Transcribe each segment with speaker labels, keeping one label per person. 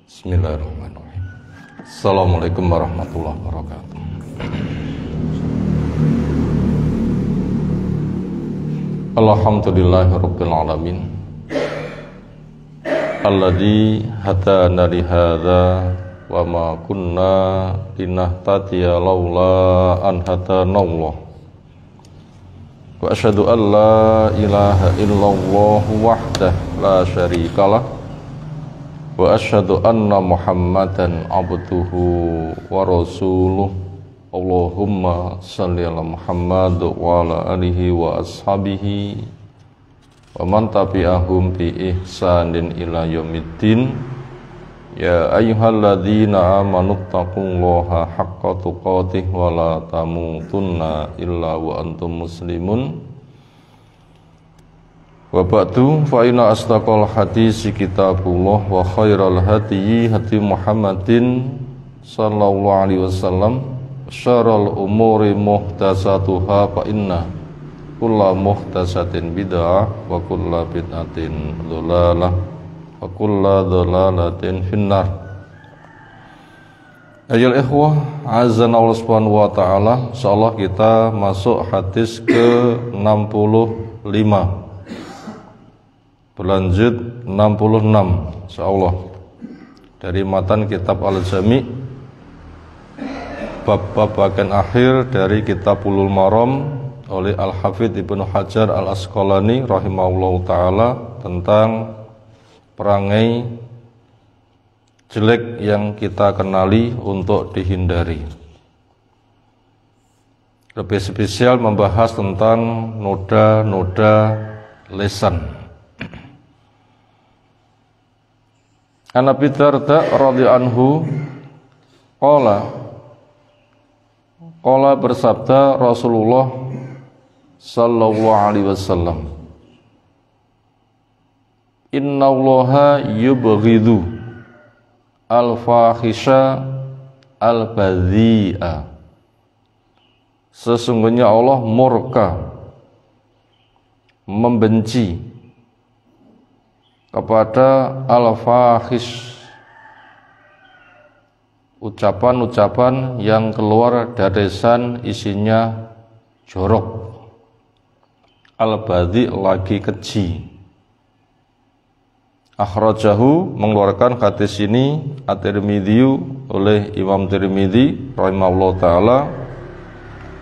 Speaker 1: Bismillahirrahmanirrahim. Assalamualaikum warahmatullahi wabarakatuh. Alhamdulillahirabbil alamin. Alladzi hadana li hadza wa ma kunna linahtadiya laula an hadanallah. Wa asyhadu an la ilaha illallah wahdahu la syarikalah. Wa asyhadu anna Muhammadan abduhu wa rasuluh. Allahumma shalli ala Muhammad wa ala alihi wa ashabihi wa man tabi'ahum bi ihsanin ila yaumiddin. Ya ayyuhalladzina amanu taqullaha haqqa tuqatih wa la tamutunna illa wa antum muslimun. Wa ba'du fa inna asdaqal hadisi kitabullah wa khairal hadyi hadi Muhammadin sallallahu alaihi wasallam, syarrul umuri muhdatsatuha fa inna kulla muhdatsatin bid'ah wa kulla bid'atin dhalalah wa kulla dhalalatin finnar. Ayyuhal ikhwah, azza Allah subhanahu wa ta'ala. Insyaallah kita masuk hadis ke-65. Berlanjut 66 insyaallah dari matan kitab Al-Jami', bab-bab bagian akhir dari kitab Bulughul Maram oleh Al-Hafidz Ibnu Hajar Al-Asqalani rahimahullahu taala tentang perangai jelek yang kita kenali untuk dihindari. Lebih spesial membahas tentang noda-noda lisan. An Abi Darda radhiyallahu anhu qala bersabda Rasulullah sallallahu alaihi wasallam, innallaha yubghidu al-fahisha al-badhi'a. Sesungguhnya Allah murka, membenci kepada al-fahish, ucapan-ucapan yang keluar dari lisan isinya jorok, al-badhi lagi keji. Akhrajahu, mengeluarkan hadis ini At-Tirmidzi oleh Imam Tirmidzi rahimahullah taala,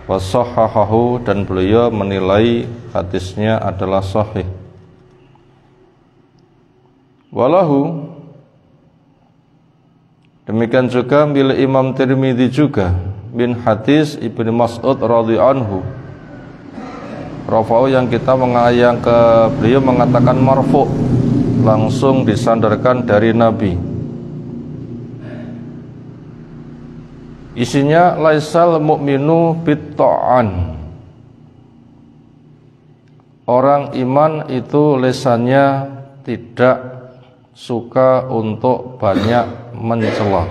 Speaker 1: wa sahhahahu, dan beliau menilai hadisnya adalah sahih. Walahu, demikian juga milik Imam Tirmidzi juga bin hadis Ibnu Mas'ud radhiyallahu anhu, rafa'u, yang kita yang ke beliau mengatakan marfu', langsung disandarkan dari Nabi. Isinya laisal mu'minu bitta'an. Orang iman itu lisannya tidak suka untuk banyak mencela.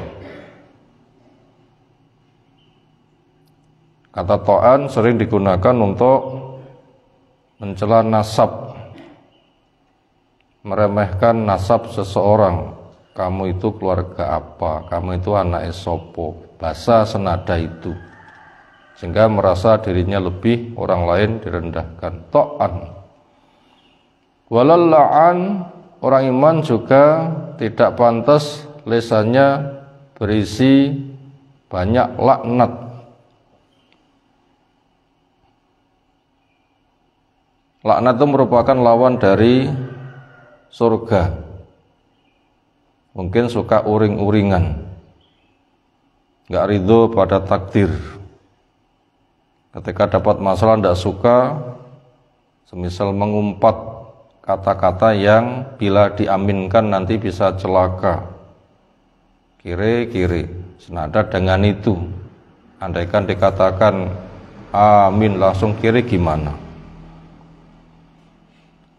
Speaker 1: Kata ta'an sering digunakan untuk mencela nasab, meremehkan nasab seseorang. Kamu itu keluarga apa? Kamu itu anak sopo? Bahasa senada itu, sehingga merasa dirinya lebih, orang lain direndahkan. Ta'an. Walal la'an, orang iman juga tidak pantas lisannya berisi banyak laknat. Laknat itu merupakan lawan dari surga. Mungkin suka uring-uringan, nggak ridho pada takdir. Ketika dapat masalah tidak suka, semisal mengumpat kata-kata yang bila diaminkan nanti bisa celaka. Kiri-kiri, senada dengan itu. Andaikan dikatakan amin langsung kiri gimana?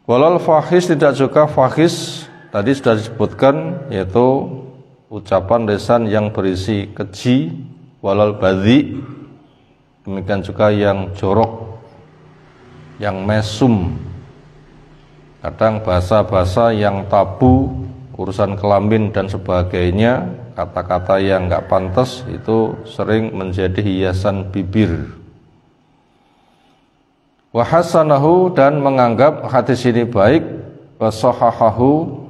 Speaker 1: Walal fahis, tidak juga fahis, tadi sudah disebutkan, yaitu ucapan lisan yang berisi keji. Walal badhi, demikian juga yang jorok, yang mesum, kadang bahasa-bahasa yang tabu urusan kelamin dan sebagainya, kata-kata yang nggak pantas itu sering menjadi hiasan bibir. Wa hasanahu, dan menganggap hadis ini baik, wa sahahahu,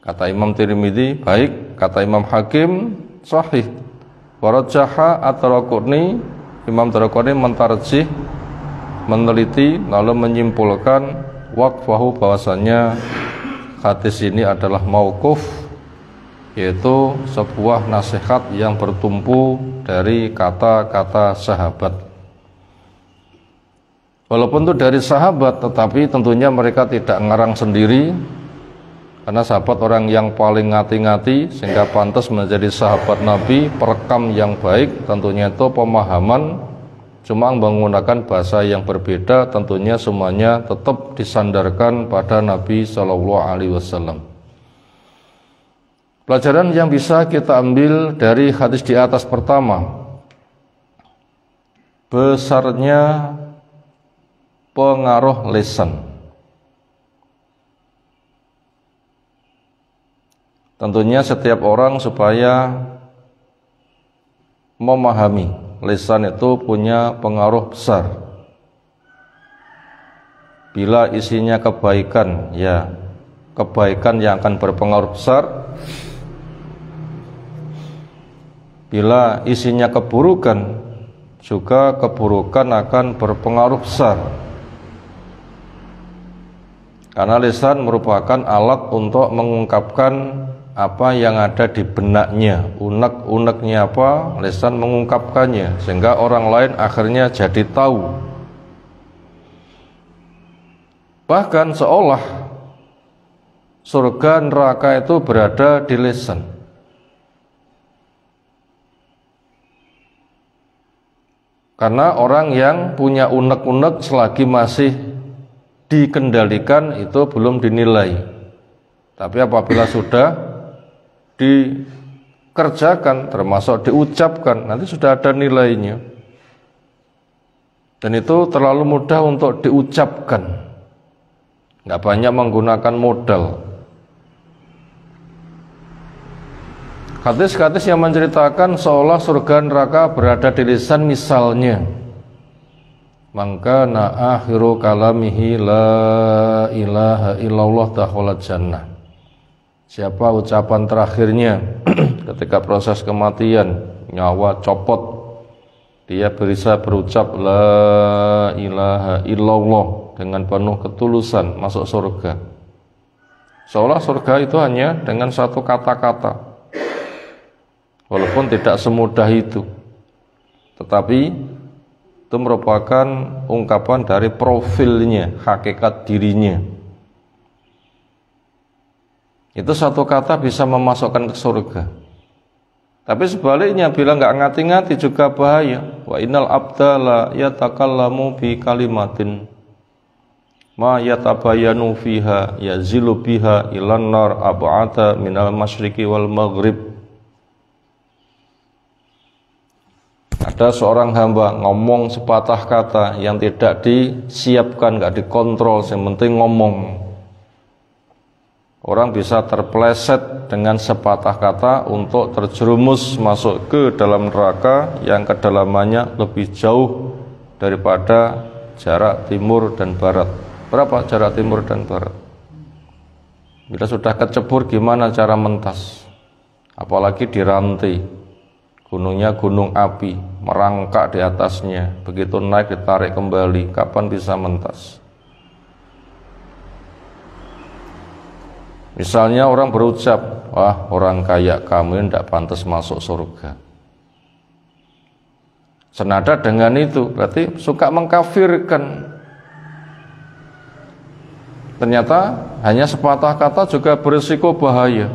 Speaker 1: kata Imam Tirmidzi baik, kata Imam Hakim sahih, wa rajjaha at-Taraquni, Imam Taraquni mentarjih, meneliti lalu menyimpulkan waqfahu, bahwasannya hadis ini adalah mauquf, yaitu sebuah nasihat yang bertumpu dari kata-kata sahabat. Walaupun itu dari sahabat, tetapi tentunya mereka tidak ngarang sendiri, karena sahabat orang yang paling ngati-ngati sehingga pantas menjadi sahabat Nabi, perekam yang baik, tentunya itu pemahaman cuma menggunakan bahasa yang berbeda, tentunya semuanya tetap disandarkan pada Nabi SAW. Pelajaran yang bisa kita ambil dari hadis di atas pertama, besarnya pengaruh lisan. Tentunya setiap orang supaya memahami lisan itu punya pengaruh besar. Bila isinya kebaikan, ya kebaikan yang akan berpengaruh besar. Bila isinya keburukan, juga keburukan akan berpengaruh besar. Karena lisan merupakan alat untuk mengungkapkan apa yang ada di benaknya, unek-uneknya apa, lisan mengungkapkannya, sehingga orang lain akhirnya jadi tahu. Bahkan seolah surga neraka itu berada di lisan. Karena orang yang punya unek-unek selagi masih dikendalikan itu belum dinilai. Tapi apabila sudah dikerjakan, termasuk diucapkan, nanti sudah ada nilainya. Dan itu terlalu mudah untuk diucapkan, nggak banyak menggunakan modal. Hadis-hadis yang menceritakan seolah surga neraka berada di lisan, misalnya, maka na akhiru kalamihi la ilaha illallah dakhalat jannah. Siapa ucapan terakhirnya ketika proses kematian, nyawa copot, dia bisa berucap la ilaha illallah dengan penuh ketulusan, masuk surga. Seolah surga itu hanya dengan satu kata-kata. Walaupun tidak semudah itu, tetapi itu merupakan ungkapan dari profilnya, hakikat dirinya. Itu satu kata bisa memasukkan ke surga. Tapi sebaliknya, bila nggak ngati-ngati juga bahaya. Wa innal abda la yatakallamu bi kalimatin ma yatabayanu fiha yazilu biha ilan nar ab'ata minal masyriqi wal maghrib. Ada seorang hamba ngomong sepatah kata yang tidak disiapkan, nggak dikontrol, yang penting ngomong. Orang bisa terpeleset dengan sepatah kata untuk terjerumus masuk ke dalam neraka yang kedalamannya lebih jauh daripada jarak timur dan barat. Berapa jarak timur dan barat? Bila sudah kecebur, gimana cara mentas? Apalagi dirantai. Gunungnya gunung api, merangkak di atasnya, begitu naik ditarik kembali, kapan bisa mentas? Misalnya orang berucap, wah orang kaya kamu ini tidak pantas masuk surga. Senada dengan itu, berarti suka mengkafirkan. Ternyata hanya sepatah kata juga berisiko bahaya.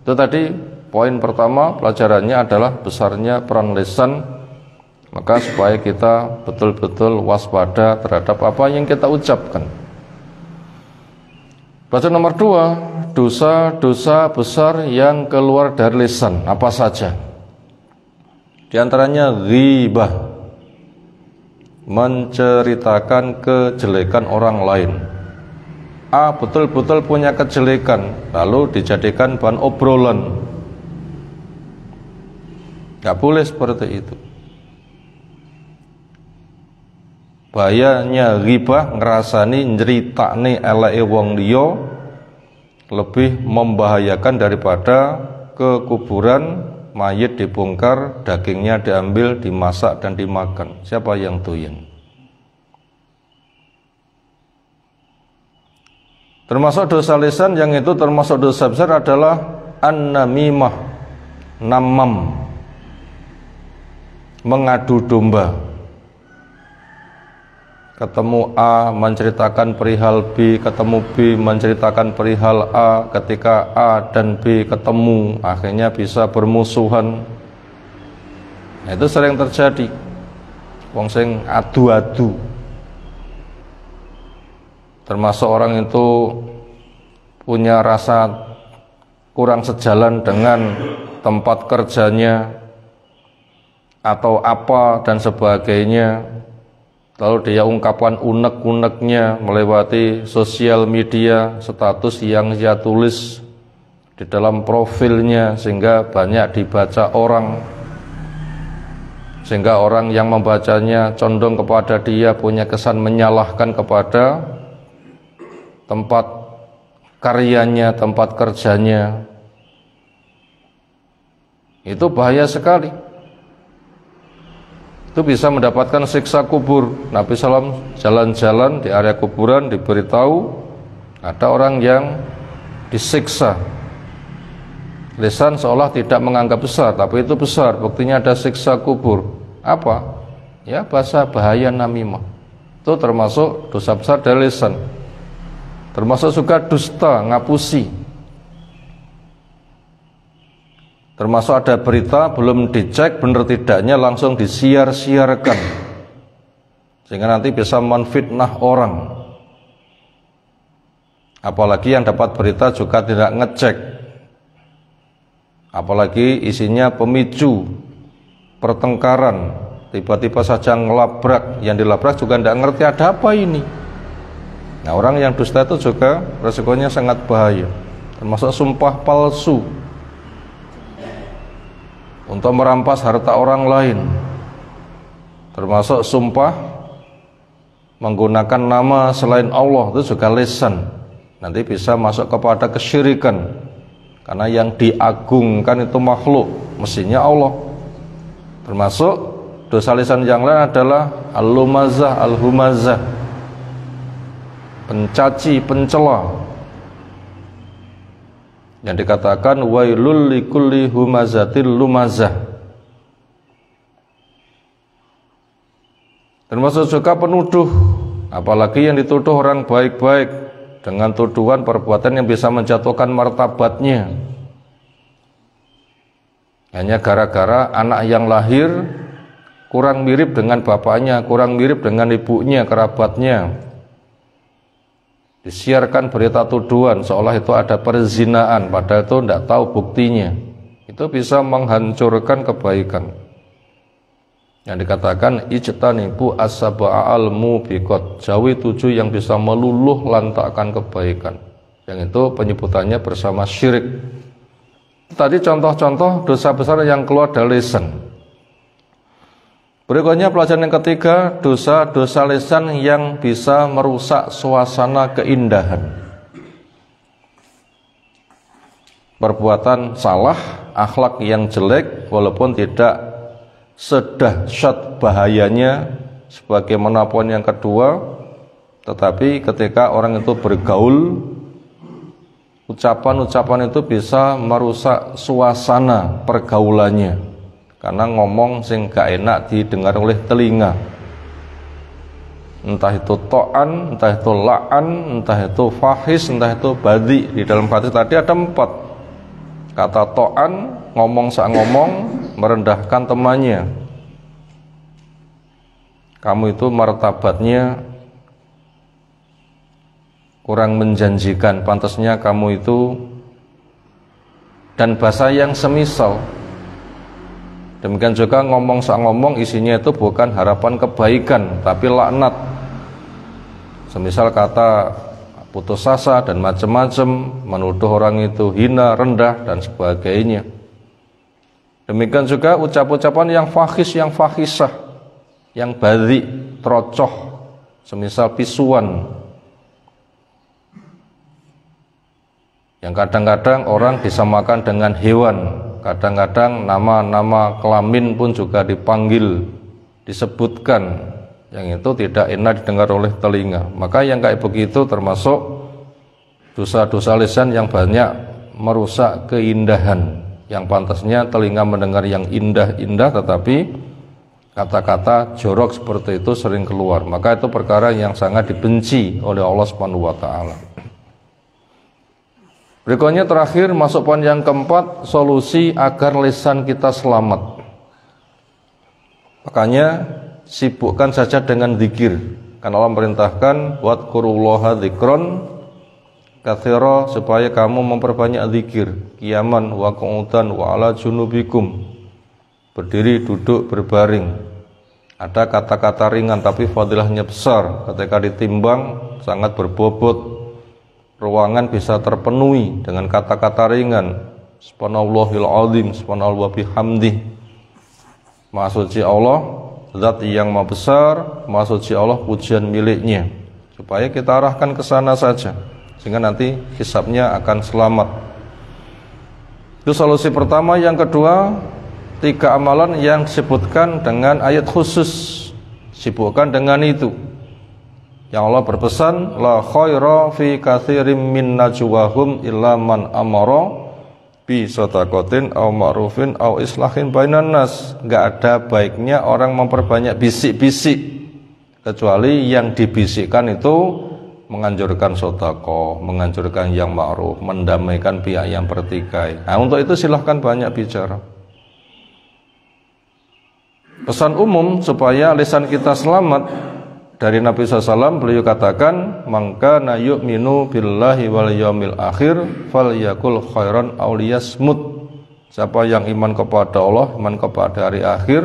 Speaker 1: Itu tadi poin pertama, pelajarannya adalah besarnya peran lisan. Maka supaya kita betul-betul waspada terhadap apa yang kita ucapkan. Pelajaran nomor 2, dosa-dosa besar yang keluar dari lisan, apa saja? Di antaranya ghibah, menceritakan kejelekan orang lain. A betul-betul punya kejelekan, lalu dijadikan bahan obrolan. Gak boleh seperti itu. Bahayanya ghibah, ngerasani nyeritane eleke wong liya lebih membahayakan daripada ke kuburan, mayit dibongkar, dagingnya diambil, dimasak dan dimakan. Siapa yang doyan? Termasuk dosa lisan yang itu termasuk dosa besar adalah an-namimah, namam, mengadu domba. Ketemu A menceritakan perihal B, ketemu B menceritakan perihal A, ketika A dan B ketemu akhirnya bisa bermusuhan. Nah, itu sering terjadi. Wong sing adu-adu. Termasuk orang itu punya rasa kurang sejalan dengan tempat kerjanya atau apa dan sebagainya, lalu dia ungkapkan unek-uneknya melewati sosial media, status yang dia tulis di dalam profilnya sehingga banyak dibaca orang, sehingga orang yang membacanya condong kepada dia, punya kesan menyalahkan kepada tempat karyanya, tempat kerjanya. Itu bahaya sekali. Itu bisa mendapatkan siksa kubur. Nabi SAW jalan-jalan di area kuburan, diberitahu ada orang yang disiksa. Lisan seolah tidak menganggap besar, tapi itu besar. Buktinya ada siksa kubur. Apa? Ya, bahasa bahaya namimah. Itu termasuk dosa besar dari lisan. Termasuk juga dusta, ngapusi. Termasuk ada berita belum dicek benar tidaknya langsung disiar-siarkan, sehingga nanti bisa menfitnah orang. Apalagi yang dapat berita juga tidak ngecek, apalagi isinya pemicu pertengkaran, tiba-tiba saja ngelabrak, yang dilabrak juga tidak ngerti ada apa ini. Nah, orang yang dusta itu juga resikonya sangat bahaya. Termasuk sumpah palsu untuk merampas harta orang lain. Termasuk sumpah menggunakan nama selain Allah, itu juga lisan. Nanti bisa masuk kepada kesyirikan, karena yang diagungkan itu makhluk, mestinya Allah. Termasuk dosa lisan yang lain adalah al-lumazah, al-humazah, pencaci, pencela, yang dikatakan wailul likulli humazatil lumazah. Termasuk juga penuduh, apalagi yang dituduh orang baik-baik dengan tuduhan perbuatan yang bisa menjatuhkan martabatnya, hanya gara-gara anak yang lahir kurang mirip dengan bapaknya, kurang mirip dengan ibunya, kerabatnya. Disiarkan berita tuduhan seolah itu ada perzinaan, padahal itu tidak tahu buktinya. Itu bisa menghancurkan kebaikan. Yang dikatakan ijtanibu as-sab'al mubiqat, jauhi 7 yang bisa meluluh lantakkan kebaikan. Yang itu penyebutannya bersama syirik. Tadi contoh-contoh dosa besar yang keluar dari lisan. Berikutnya pelajaran yang ketiga, dosa-dosa lisan yang bisa merusak suasana keindahan. Perbuatan salah, akhlak yang jelek, walaupun tidak sedahsyat bahayanya sebagaimana poin yang kedua, tetapi ketika orang itu bergaul, ucapan-ucapan itu bisa merusak suasana pergaulannya. Karena ngomong sing gak enak didengar oleh telinga, entah itu to'an, entah itu la'an, entah itu fahis, entah itu badi. Di dalam hadis tadi ada 4 kata. To'an, ngomong sak ngomong, merendahkan temannya, kamu itu martabatnya kurang menjanjikan, pantasnya kamu itu, dan bahasa yang semisal. Demikian juga ngomong sak ngomong isinya itu bukan harapan kebaikan tapi laknat. Semisal kata putus asa dan macam-macam, menuduh orang itu hina, rendah dan sebagainya. Demikian juga ucap-ucapan yang fahish, yang fahisah, yang badhi, trocoh, semisal pisuan, yang kadang-kadang orang disamakan dengan hewan, kadang-kadang nama-nama kelamin pun juga dipanggil, disebutkan, yang itu tidak enak didengar oleh telinga. Maka yang kayak begitu termasuk dosa-dosa lisan yang banyak merusak keindahan, yang pantasnya telinga mendengar yang indah-indah, tetapi kata-kata jorok seperti itu sering keluar. Maka itu perkara yang sangat dibenci oleh Allah Subhanahu wa taala. Berikutnya terakhir, masuk poin yang keempat, solusi agar lisan kita selamat. Makanya sibukkan saja dengan zikir. Karena Allah merintahkan wadkurullaha dzikron katsira, supaya kamu memperbanyak zikir, qiyaman wa qu'udan wa ala junubikum, berdiri, duduk, berbaring. Ada kata-kata ringan tapi fadilahnya besar, ketika ditimbang sangat berbobot. Ruangan bisa terpenuhi dengan kata-kata ringan, subhanallahil azim, subhanallah bihamdih, Maha suci Allah, zat yang maha besar, Maha suci Allah, pujian miliknya. Supaya kita arahkan ke sana saja, sehingga nanti hisabnya akan selamat. Itu solusi pertama. Yang kedua, 3 amalan yang disebutkan dengan ayat khusus, sibukkan dengan itu. Yang Allah berpesan, la khaira fi katsirin min najwahum illa man amara bi shadaqatin aw ma'rufin aw islahin bainan nas. Enggak ada baiknya orang memperbanyak bisik-bisik, kecuali yang dibisikkan itu menganjurkan sedekah, menganjurkan yang ma'ruf, mendamaikan pihak yang bertikai. Nah, untuk itu silahkan banyak bicara. Pesan umum supaya lisan kita selamat dari Nabi SAW, beliau katakan, maka na yu'minu billahi wal yaumil akhir falyakul khairan aw liyasmut. Siapa yang iman kepada Allah, iman kepada hari akhir,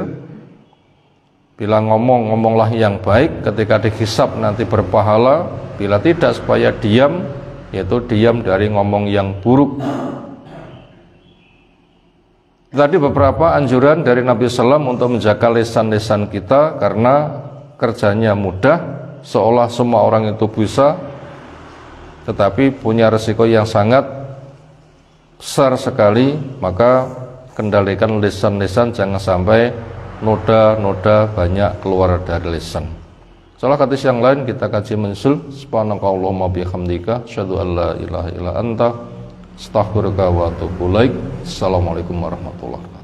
Speaker 1: bila ngomong, ngomonglah yang baik, ketika dihisab nanti berpahala, bila tidak supaya diam, yaitu diam dari ngomong yang buruk. Tadi beberapa anjuran dari Nabi SAW untuk menjaga lisan-lisan kita, karena kerjanya mudah, seolah semua orang itu bisa, tetapi punya resiko yang sangat besar sekali. Maka kendalikan lisan-lisan, jangan sampai noda-noda banyak keluar dari lisan. Salah hadis yang lain kita kaji menyusul, subhanakallahumma bihamdika asyhadu an la ilaha illa anta astaghfiruka wa atubu ilaik. Assalamualaikum warahmatullahi wabarakatuh.